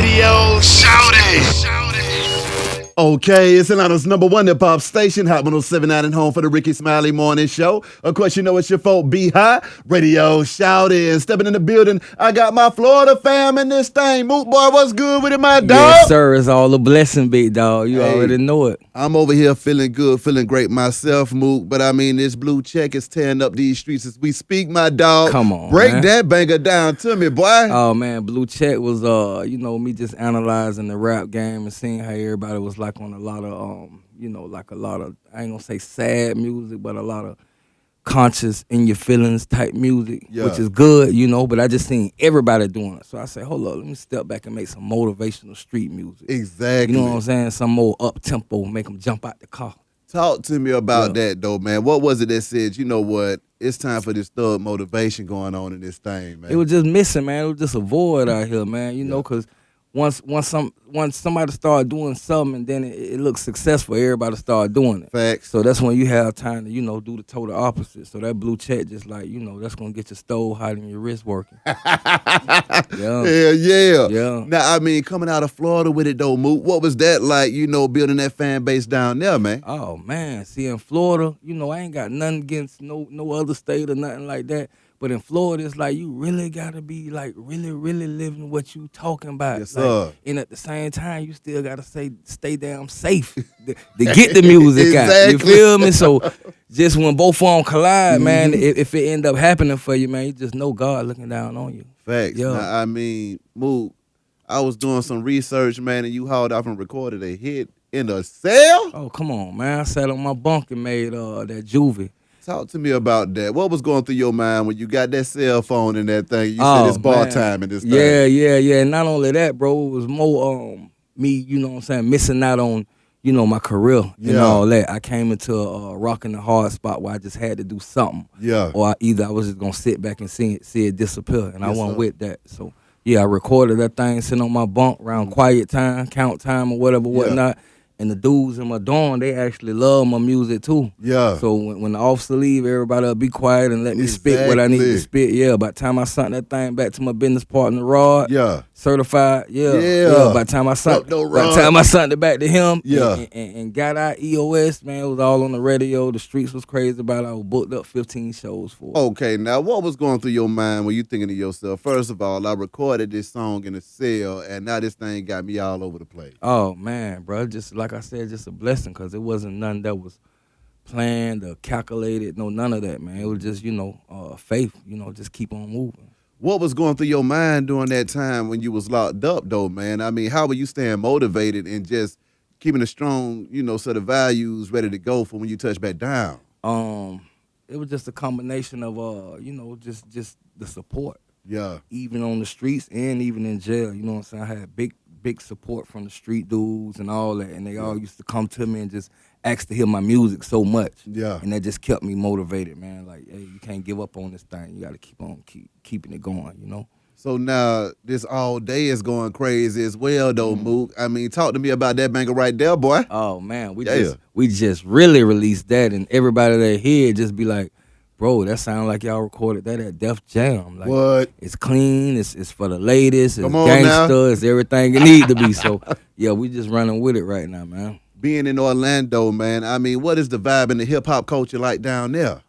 Radio Shouty. Okay, it's Atlanta's #1 hip-hop station, Hot 107.9 and home for the Ricky Smiley Morning Show. Of course, you know it's your folk, Be High, Radio Shouty. And stepping in the building, I got my Florida fam in this thing. Mook Boy, what's good with it, my dog? Yes, sir. It's all a blessing, big dog. You already know it. I'm over here feeling good, feeling great myself, Mook. But I mean, this blue check is tearing up these streets as we speak, my dog. Come on, break man. that banger down to me, boy. Oh man, Blue Check was me just analyzing the rap game and seeing how everybody was like on a lot of I ain't gonna say sad music, but a lot of conscious in your feelings type music, which is good, but I just seen everybody doing it. So I said, hold up, let me step back and make some motivational street music. Exactly. You know what I'm saying? Some more up tempo, make them jump out the car. Talk to me about that, though, man. What was it that said, you know what, it's time for this thug motivation going on in this thing, man? It was just missing, man. It was just a void out here, man, because once somebody start doing something and then it looks successful, everybody start doing it. Facts. So that's when you have time to, do the total opposite. So that blue check just like, that's going to get your stove hot and your wrist working. Yeah. Now, I mean, coming out of Florida with it, though, Mook, what was that like, building that fan base down there, man? Oh, man. See, in Florida, I ain't got nothing against no other state or nothing like that. But in Florida, it's like you really gotta be like really, really living what you talking about. Yes, sir. And at the same time, you still gotta stay damn safe to get the music out. You feel me? So just when both of them collide, man, if it end up happening for you, man, you just know God looking down on you. Facts. Yeah. Now, I mean, Mook, I was doing some research, man, and you hauled off and recorded a hit in a cell? Oh, come on, man. I sat on my bunk and made that Juvy. Talk to me about that. What was going through your mind when you got that cell phone and that thing? You said it's bar time in this thing. Yeah. And not only that, bro, it was more me, missing out on, my career and all that. I came into a rock and a hard spot where I just had to do something. Yeah. Or either I was just going to sit back and see it disappear. And I wasn't with that. So, I recorded that thing sitting on my bunk around quiet time, count time or whatnot. And the dudes in my dorm, they actually love my music too. Yeah. So when the officer leave, everybody will be quiet and let me spit what I need to spit. Yeah. By the time I sent that thing back to my business partner, Rod. Yeah. Certified. Yeah. By the time I sent it back to him. Yeah. And got our EOS, man, it was all on the radio. The streets was crazy about it. I was booked up 15 shows for it. Okay. Now, what was going through your mind when you thinking to yourself? First of all, I recorded this song in a cell, and now this thing got me all over the place. Oh man, bro, just like I said, just a blessing because it wasn't nothing that was planned or calculated. No, none of that, man. It was just, faith, just keep on moving. What was going through your mind during that time when you was locked up, though, man? I mean, how were you staying motivated and just keeping a strong, set of values ready to go for when you touch back down? It was just a combination of, just the support. Yeah. Even on the streets and even in jail, you know what I'm saying? I had big support from the street dudes and all that, and they all used to come to me and just ask to hear my music so much. Yeah. And that just kept me motivated, man. Like, hey, you can't give up on this thing. You got to keeping it going, So now this all day is going crazy as well, though, Mook. I mean, talk to me about that banger right there, boy. Oh man, we just really released that, and everybody that hear it just be like, bro, that sound like y'all recorded that at Def Jam. Like, what? It's clean. It's for the latest. It's gangster. It's everything it need to be. So, we just running with it right now, man. Being in Orlando, man, I mean, what is the vibe in the hip-hop culture like down there?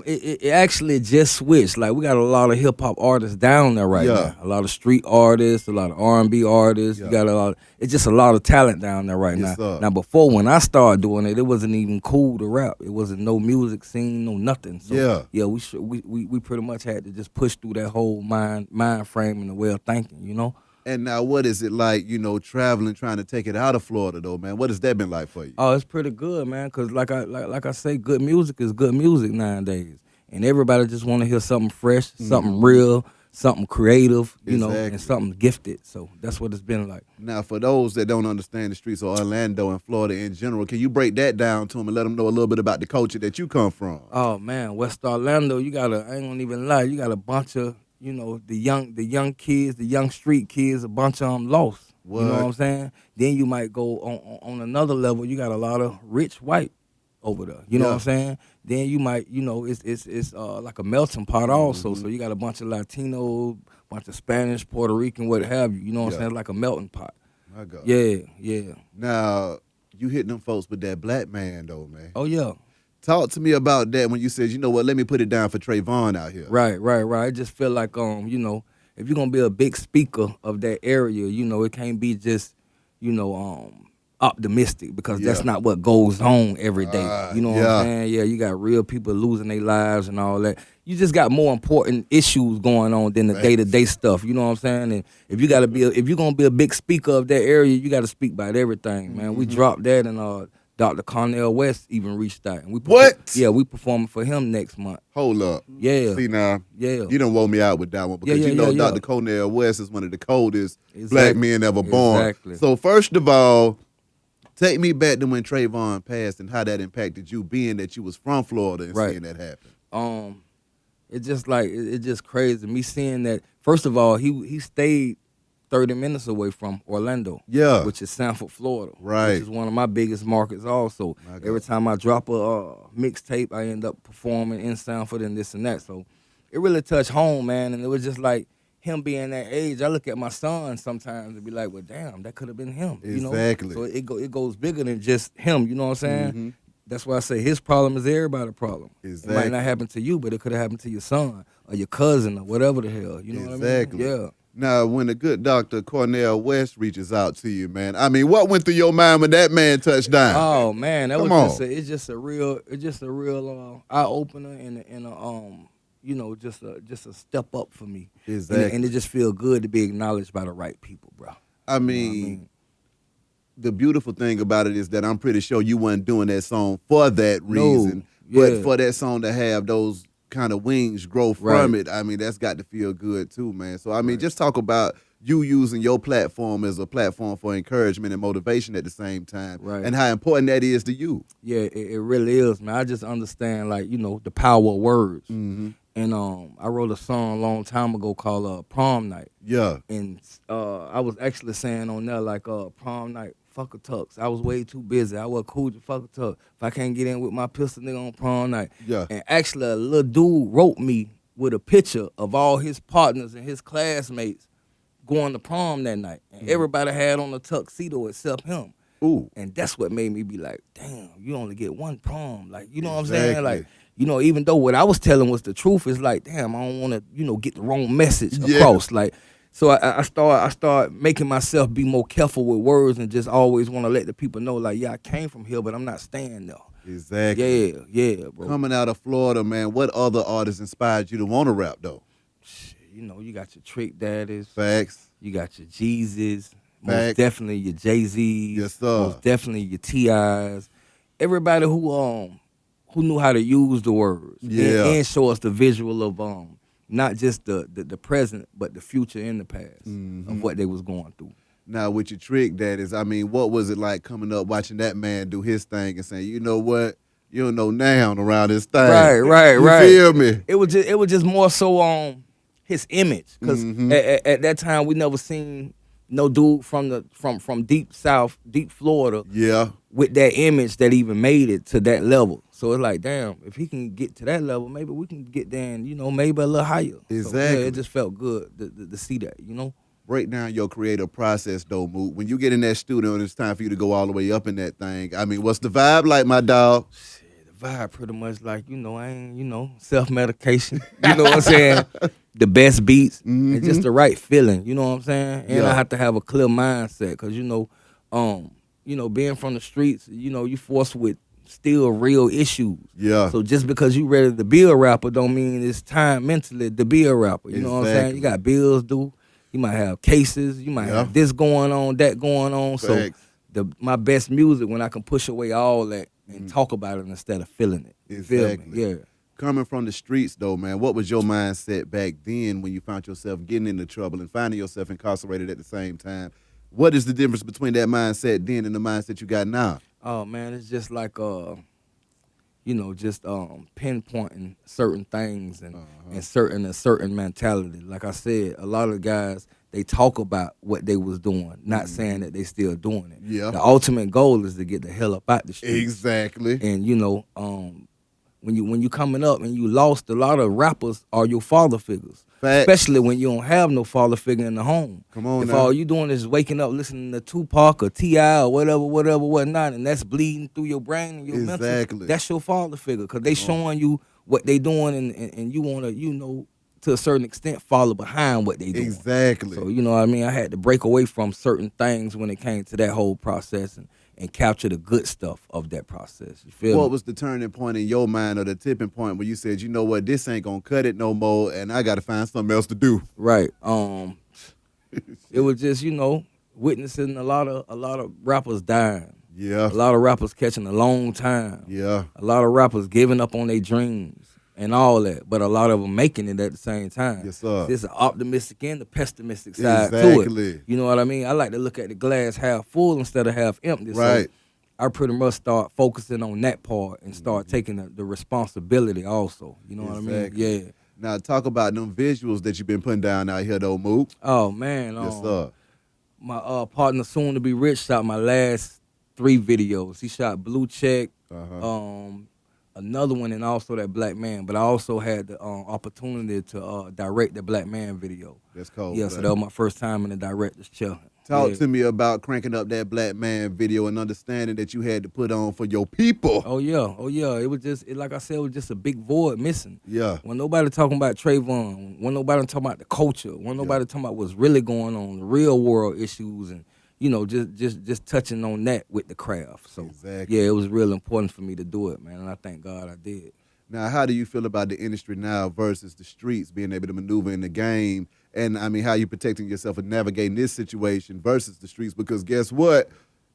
It actually just switched. Like, we got a lot of hip-hop artists down there right now. A lot of street artists, a lot of R&B artists. You got it's just a lot of talent down there right now. Sir. Now, before, when I started doing it, it wasn't even cool to rap. It wasn't no music scene, no nothing. So, we pretty much had to just push through that whole mind frame and the way of thinking, And now what is it like, traveling, trying to take it out of Florida, though, man? What has that been like for you? Oh, it's pretty good, man, because like I say, good music is good music nowadays. And everybody just want to hear something fresh, something real, something creative, and something gifted. So that's what it's been like. Now, for those that don't understand the streets of Orlando and Florida in general, can you break that down to them and let them know a little bit about the culture that you come from? Oh, man, West Orlando, I ain't gonna even lie, you got a bunch of, the young kids, the young street kids, a bunch of them lost. What? You know what I'm saying? Then you might go on another level. You got a lot of rich white over there. You know what I'm saying? Then you might, it's like a melting pot also. So you got a bunch of Latinos, bunch of Spanish, Puerto Rican, what have you. You know what I'm saying? Like a melting pot. My God. Yeah. Now, you hitting them folks with that black man though, man. Oh yeah. Talk to me about that when you said, you know what, let me put it down for Trayvon out here. Right. I just feel like if you're gonna be a big speaker of that area, it can't be just, optimistic, because that's not what goes on every day. You know what I'm saying? Yeah, you got real people losing their lives and all that. You just got more important issues going on than the day-to-day stuff. You know what I'm saying? And if you're gonna be a big speaker of that area, you got to speak about everything, man. We dropped that, and Dr. Cornel West even reached out. And we performing for him next month. Hold up. Yeah. See now, you done woke me out with that one, because Dr. Cornel West is one of the coldest black men ever born. Exactly. So first of all, take me back to when Trayvon passed and how that impacted you, being that you was from Florida and seeing that happen. It's just crazy. Me seeing that, first of all, he stayed 30 minutes away from Orlando, which is Sanford, Florida, which is one of my biggest markets also. Every time I drop a mixtape, I end up performing in Sanford and this and that. So it really touched home, man, and it was just like him being that age. I look at my son sometimes and be like, well, damn, that could have been him. Exactly. So it goes bigger than just him, you know what I'm saying? That's why I say his problem is everybody's problem. Exactly. It might not happen to you, but it could have happened to your son or your cousin or whatever the hell. You know what I mean? Yeah. Now, when the good Dr. Cornel West reaches out to you, man, I mean, what went through your mind when that man touched down? Oh man, it's just a real eye opener and just a step up for me. Exactly. And it just feel good to be acknowledged by the right people, bro. I mean, the beautiful thing about it is that I'm pretty sure you weren't doing that song for that reason, but for that song to have those kind of wings grow from it, I mean, that's got to feel good too, man. So, I mean, just talk about you using your platform as a platform for encouragement and motivation at the same time, and how important that is to you. Yeah, it really is, man. I just understand, like, the power of words. And I wrote a song a long time ago called Prom Night. Yeah. And I was actually saying on there, like, prom night, fuck a tux. I was way too busy. I was cool to fuck a tux. If I can't get in with my pistol nigga on prom night. Yeah. And actually, a little dude wrote me with a picture of all his partners and his classmates going to prom that night. And everybody had on a tuxedo except him. Ooh. And that's what made me be like, damn, you only get one prom. Like, you know what I'm saying? Like, even though what I was telling was the truth, it's like, damn, I don't want to, get the wrong message across. Like, so I start making myself be more careful with words and just always want to let the people know, like, I came from here, but I'm not staying there. Exactly. Yeah, bro. Coming out of Florida, man, what other artists inspired you to want to rap, though? You got your Trick Daddies. Facts. You got your Jeezys. Facts. Most definitely your Jay-Z's. Yes, sir. Most definitely your T.I.'s. Everybody who knew how to use the words. And show us the visual of not just the present, but the future and the past of what they was going through. Now, with your Trick Daddies, I mean, what was it like coming up, watching that man do his thing and saying, you know what? You don't know now around this thing. Right. You feel me? It was just more so his image, because at that time we never seen no dude from deep South, deep Florida, with that image that even made it to that level. So it's like, damn, if he can get to that level, maybe we can get there and, maybe a little higher. Exactly. So, it just felt good to see that, Break down your creative process, though, Mook. When you get in that studio and it's time for you to go all the way up in that thing, I mean, what's the vibe like, my dog? Shit, the vibe pretty much like, I ain't, self-medication. You know what I'm saying? The best beats and just the right feeling. You know what I'm saying? And I have to have a clear mindset because, being from the streets, you forced with still real issues. Yeah. So just because you ready to be a rapper don't mean it's time mentally to be a rapper. You know what I'm saying? You got bills due. You might have cases. You might have this going on, that going on. Facts. So my best music when I can push away all that and talk about it instead of feeling it. You feel me? Yeah. Coming from the streets, though, man, what was your mindset back then when you found yourself getting into trouble and finding yourself incarcerated at the same time? What is the difference between that mindset then and the mindset you got now? Oh, man, it's just like, just pinpointing certain things and a certain mentality. Like I said, a lot of guys, they talk about what they was doing, not saying that they still doing it. Yeah. The ultimate goal is to get the hell up out the streets. Exactly. And when you coming up and you lost, a lot of rappers are your father figures. Facts. Especially when you don't have no father figure in the home. Come on if now. all you doing is waking up listening to Tupac or T.I. or whatnot, and that's bleeding through your brain and your mental, that's your father figure, because they showing you what they doing, and you want to, to a certain extent, follow behind what they doing. Exactly. So, you know what I mean? I had to break away from certain things when it came to that whole process and capture the good stuff of that process. You feel me? What was the turning point in your mind, or the tipping point where you said, you know what, this ain't gonna cut it no more, and I gotta find something else to do? Right. It was just, witnessing a lot of rappers dying. Yeah. A lot of rappers catching a long time. Yeah. A lot of rappers giving up on their dreams and all that, but a lot of them making it at the same time. Yes, sir. There's an optimistic and the pessimistic side to it. You know what I mean? I like to look at the glass half full instead of half empty. Right. So I pretty much start focusing on that part and start taking the responsibility also. You know what I mean? Yeah. Now, talk about them visuals that you've been putting down out here, though, Mook. Oh, man. Yes, sir. My partner, Soon to Be Rich, shot my last 3 videos. He shot Blue Check, another one, and also that Black Man. But I also had the opportunity to direct the Black Man video. That's cool. Yeah, so that was my first time in the director's chair. Talk to me about cranking up that Black Man video and understanding that you had to put on for your people. Oh yeah. It was just, like I said, it was just a big void missing. Yeah. When nobody talking about Trayvon, when nobody talking about the culture, when nobody talking about what's really going on, the real world issues, and just touching on that with the craft. So yeah, it was real important for me to do it, man, and I thank God I did. Now, how do you feel about the industry now versus the streets, being able to maneuver in the game? And, I mean, how you protecting yourself and navigating this situation versus the streets? Because guess what?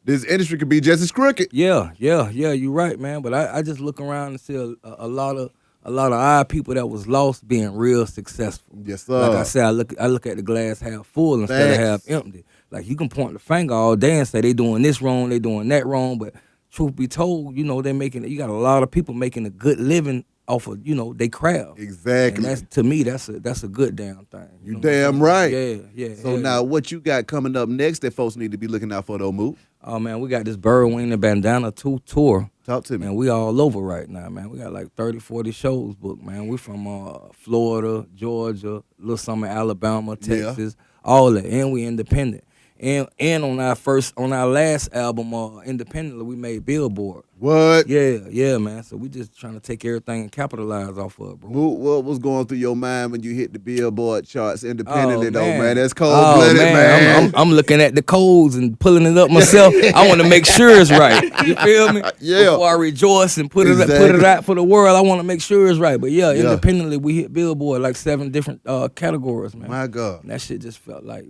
This industry could be just as crooked. Yeah, you're right, man. But I just look around and see a lot of our people that was lost being real successful. Yes, sir. Like I said, I look at the glass half full instead of half empty. Like, you can point the finger all day and say they doing this wrong, they doing that wrong, but truth be told, they making, you got a lot of people making a good living off of, they craft. Exactly. And to me, that's a good damn thing. You damn right. Yeah. So now, what you got coming up next that folks need to be looking out for, though, Mook? Oh, man, we got this Bird Wing and Bandana 2 tour. Talk to me. And we all over right now, man. We got like 30, 40 shows booked, man. We from Florida, Georgia, Little Summer, Alabama, Texas, all that. And we independent. And on our last album, independently, we made Billboard. What? Yeah, man. So we just trying to take everything and capitalize off of it, bro. What was going through your mind when you hit the Billboard charts independently, though, man? That's cold-blooded, man. I'm looking at the codes and pulling it up myself. I want to make sure it's right. You feel me? Yeah. Before I rejoice and put it out for the world, I want to make sure it's right. But yeah, independently, we hit Billboard like 7 different categories, man. My God. And that shit just felt like,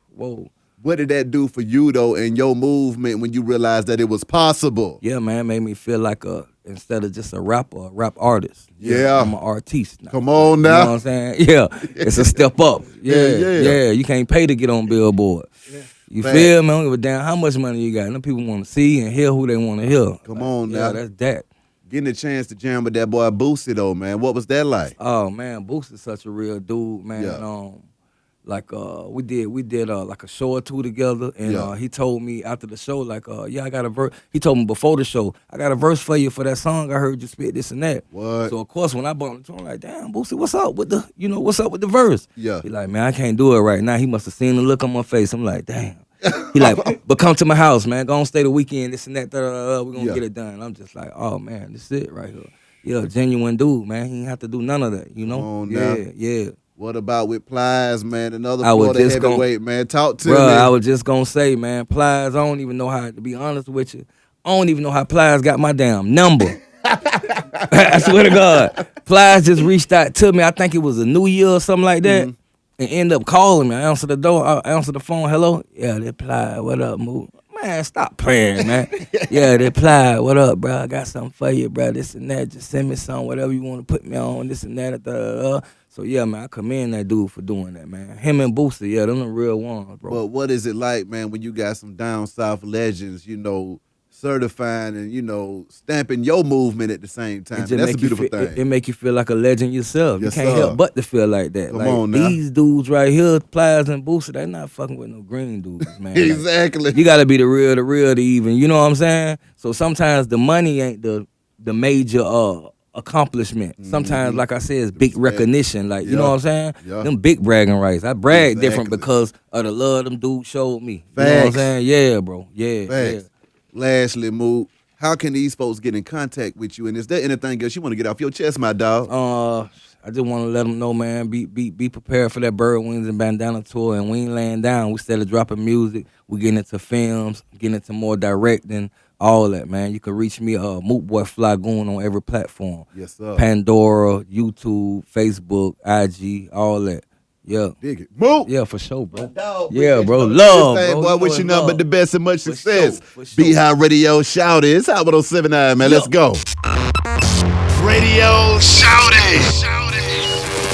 whoa. What did that do for you, though, and your movement when you realized that it was possible? Yeah, man, it made me feel like instead of just a rapper, a rap artist. Yeah. I'm an artiste now. Come on now. You know what I'm saying? Yeah, it's a step up. Yeah. You can't pay to get on Billboard. You feel me? I don't give a damn how much money you got. Them people want to see and hear who they want to hear. Come on now. Yeah, that's that. Getting a chance to jam with that boy Boosie, though, man. What was that like? Oh, man, Boosie's such a real dude, man. Yeah. Like we did like a show or 2 together, and he told me after the show, like, I got a verse. He told me before the show, I got a verse for you for that song. I heard you spit this and that. What? So of course, when I bumped into him, I'm like, damn, Boosie, what's up with the verse? Yeah. He like, man, I can't do it right now. He must have seen the look on my face. I'm like, damn. He like, but come to my house, man. Go on, stay the weekend. This and that. We're gonna get it done. I'm just like, oh man, this is it right here. Yeah, genuine dude, man. He ain't have to do none of that, you know. Come on now. Yeah. What about with Plies, man? Another Florida heavyweight, man. Talk to me. I was just gonna say, man, Plies, I don't even know how, to be honest with you, I don't even know how Plies got my damn number. I swear to God. Plies just reached out to me. I think it was a New Year or something like that. And ended up calling me. I answered the door. I answered the phone. Hello? Yeah, they Plies. What up, Mook? Man, stop playing, man. Yeah, they Plies. What up, bro? I got something for you, bro. This and that. Just send me something, whatever you want to put me on. This and that. So, yeah, man, I commend that dude for doing that, man. Him and Boosie, yeah, them the real ones, bro. But what is it like, man, when you got some down south legends, certifying and, you know, stamping your movement at the same time. And that's a beautiful thing. It make you feel like a legend yourself. Yes, you can't help but to feel like that. Come like, on now. These dudes right here, Plies and Boosie, they not fucking with no green dudes, man. Exactly. Like, you gotta be the real to even, you know what I'm saying? So sometimes the money ain't the major accomplishment. Sometimes, like I said, it's big recognition. Like, you know what I'm saying? Yeah. Them big bragging rights. I brag different because of the love them dudes showed me. You know what I'm saying? Yeah, bro. Yeah. Lastly, Mook, how can these folks get in contact with you? And is there anything else you want to get off your chest, my dog? I just want to let them know, man, be prepared for that Bird Wings and Bandana tour, and we ain't laying down. We started dropping music. We getting into films, getting into more directing, all that, man. You can reach me, Mook Boy Fly Goon, on every platform. Yes, sir. Pandora, YouTube, Facebook, IG, all that. Yeah. Dig it. Mook. Yeah, for sure, bro. Dog, yeah, bro. Love, Love, bro. boy, wish you nothing but the best and much success. For sure. Be-High Radio Shout It. It's Hot 107.9, man. Let's go. Radio Shout It.